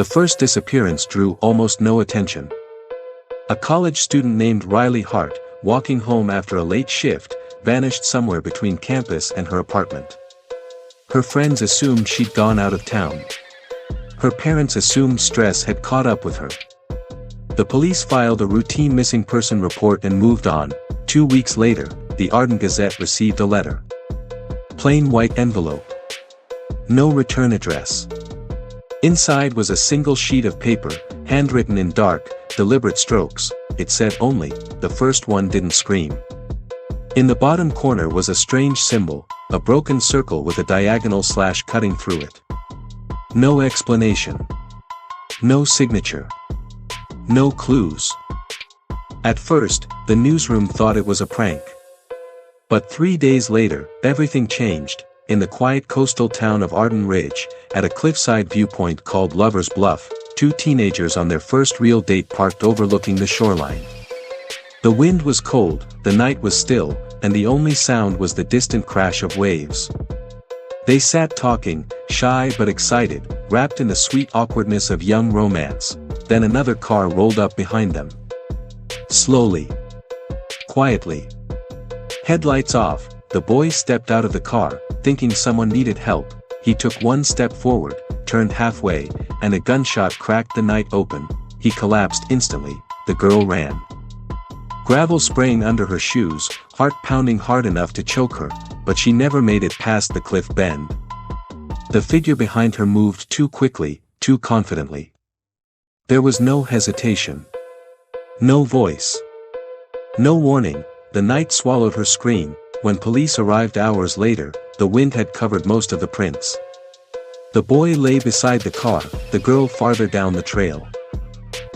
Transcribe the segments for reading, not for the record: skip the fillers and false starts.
The first disappearance drew almost no attention. A college student named Riley Hart, walking home after a late shift, vanished somewhere between campus and her apartment. Her friends assumed she'd gone out of town. Her parents assumed stress had caught up with her. The police filed a routine missing person report and moved on. 2 weeks later, the Arden Gazette received a letter. Plain white envelope. No return address. Inside was a single sheet of paper, handwritten in dark, deliberate strokes. It said only, the first one didn't scream. In the bottom corner was a strange symbol, a broken circle with a diagonal slash cutting through it. No explanation. No signature. No clues. At first, the newsroom thought it was a prank. But 3 days later, everything changed. In the quiet coastal town of Arden Ridge, at a cliffside viewpoint called Lover's Bluff, 2 teenagers on their first real date parked overlooking the shoreline. The wind was cold, the night was still, and the only sound was the distant crash of waves. They sat talking, shy but excited, wrapped in the sweet awkwardness of young romance. Then another car rolled up behind them. Slowly. Quietly. Headlights off, the boy stepped out of the car, thinking someone needed help. He took one step forward, turned halfway, and a gunshot cracked the night open. He collapsed instantly. The girl ran. Gravel spraying under her shoes, heart pounding hard enough to choke her, but she never made it past the cliff bend. The figure behind her moved too quickly, too confidently. There was no hesitation. No voice. No warning. The night swallowed her scream. When police arrived hours later, the wind had covered most of the prints. The boy lay beside the car, the girl farther down the trail.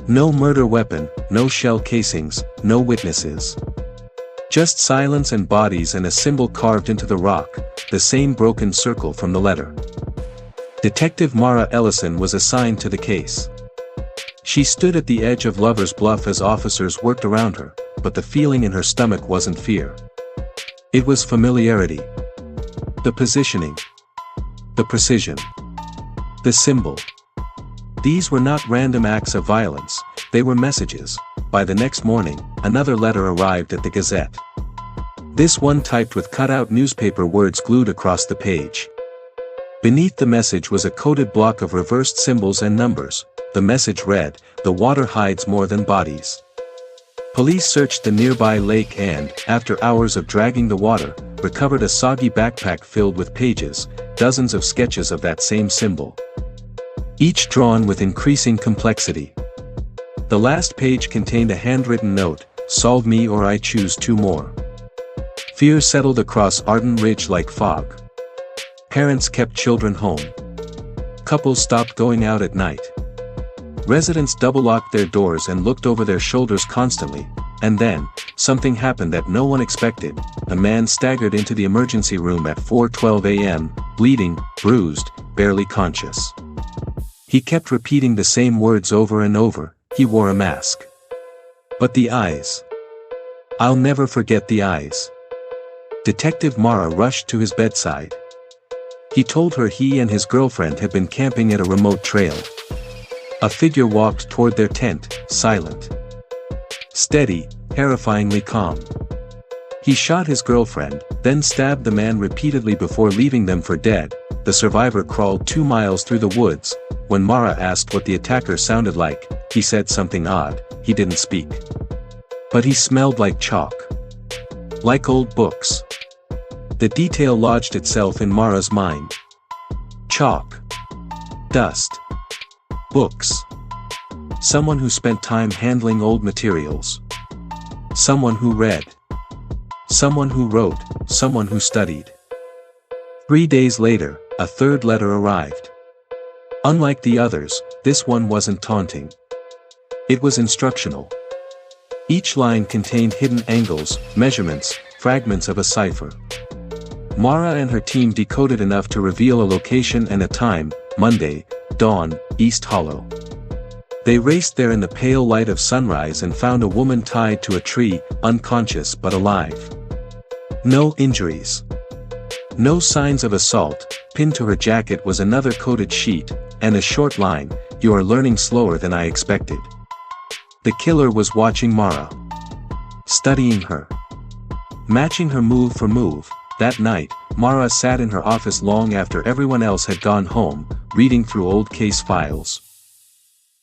No murder weapon, no shell casings, no witnesses. Just silence and bodies and a symbol carved into the rock, the same broken circle from the letter. Detective Mara Ellison was assigned to the case. She stood at the edge of Lover's Bluff as officers worked around her, but the feeling in her stomach wasn't fear. It was familiarity. The positioning. The precision. The symbol. These were not random acts of violence, they were messages. By the next morning, another letter arrived at the Gazette. This one typed with cut-out newspaper words glued across the page. Beneath the message was a coded block of reversed symbols and numbers. The message read, "The water hides more than bodies." Police searched the nearby lake and, after hours of dragging the water, recovered a soggy backpack filled with pages, dozens of sketches of that same symbol. Each drawn with increasing complexity. The last page contained a handwritten note, "Solve me or I choose 2 more." Fear settled across Arden Ridge like fog. Parents kept children home. Couples stopped going out at night. Residents double-locked their doors and looked over their shoulders constantly, and then, something happened that no one expected. A man staggered into the emergency room at 4:12 a.m., bleeding, bruised, barely conscious. He kept repeating the same words over and over. He wore a mask. But the eyes. I'll never forget the eyes. Detective Mara rushed to his bedside. He told her he and his girlfriend had been camping at a remote trail. A figure walked toward their tent, silent. Steady, terrifyingly calm. He shot his girlfriend, then stabbed the man repeatedly before leaving them for dead. The survivor crawled 2 miles through the woods. When Mara asked what the attacker sounded like, he said something odd. He didn't speak. But he smelled like chalk. Like old books. The detail lodged itself in Mara's mind. Chalk. Dust. Books. Someone who spent time handling old materials. Someone who read. Someone who wrote, someone who studied. 3 days later, a third letter arrived. Unlike the others, this one wasn't taunting. It was instructional. Each line contained hidden angles, measurements, fragments of a cipher. Mara and her team decoded enough to reveal a location and a time, Monday, dawn, East Hollow. They raced there in the pale light of sunrise and found a woman tied to a tree, unconscious but alive. No injuries. No signs of assault. Pinned to her jacket was another coded sheet, and a short line, you are learning slower than I expected. The killer was watching Mara. Studying her. Matching her move for move. That night, Mara sat in her office long after everyone else had gone home, reading through old case files.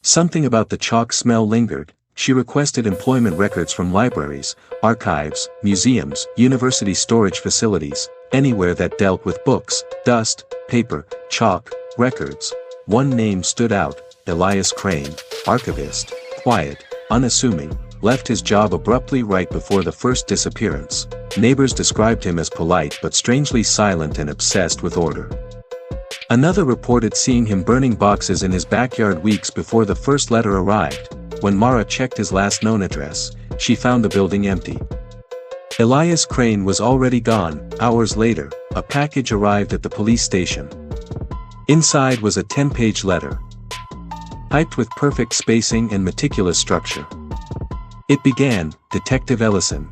Something about the chalk smell lingered. She requested employment records from libraries, archives, museums, university storage facilities, anywhere that dealt with books, dust, paper, chalk, records. One name stood out: Elias Crane, archivist, quiet, unassuming, left his job abruptly right before the first disappearance. Neighbors described him as polite but strangely silent and obsessed with order. Another reported seeing him burning boxes in his backyard weeks before the first letter arrived. When Mara checked his last known address, she found the building empty. Elias Crane was already gone. Hours later, a package arrived at the police station. Inside was a 10-page letter, typed with perfect spacing and meticulous structure. It began, "Detective Ellison.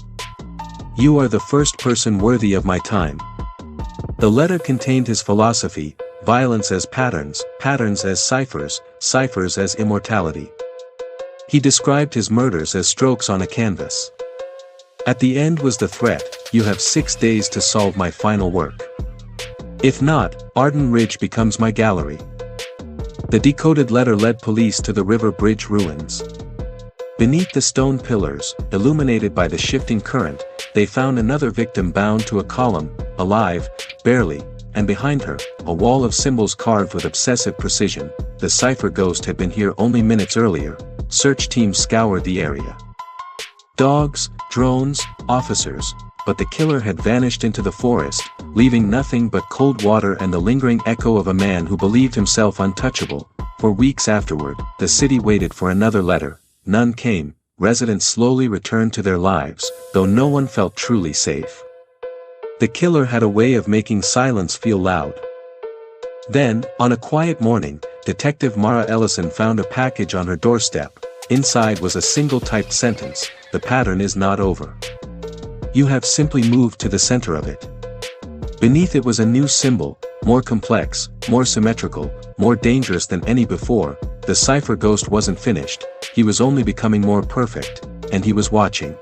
You are the first person worthy of my time." The letter contained his philosophy: violence as patterns, patterns as ciphers, ciphers as immortality. He described his murders as strokes on a canvas. At the end was the threat: you have 6 days to solve my final work. If not, Arden Ridge becomes my gallery. The decoded letter led police to the river bridge ruins. Beneath the stone pillars, illuminated by the shifting current, they found another victim bound to a column, alive, barely, and behind her, a wall of symbols carved with obsessive precision. The cipher ghost had been here only minutes earlier. Search teams scoured the area. Dogs, drones, officers, but the killer had vanished into the forest, leaving nothing but cold water and the lingering echo of a man who believed himself untouchable. For weeks afterward, the city waited for another letter. None came. Residents slowly returned to their lives, though no one felt truly safe. The killer had a way of making silence feel loud. Then, on a quiet morning, Detective Mara Ellison found a package on her doorstep. Inside was a single typed sentence: "The pattern is not over. You have simply moved to the center of it." Beneath it was a new symbol, more complex, more symmetrical, more dangerous than any before. The cipher ghost wasn't finished, he was only becoming more perfect, and he was watching.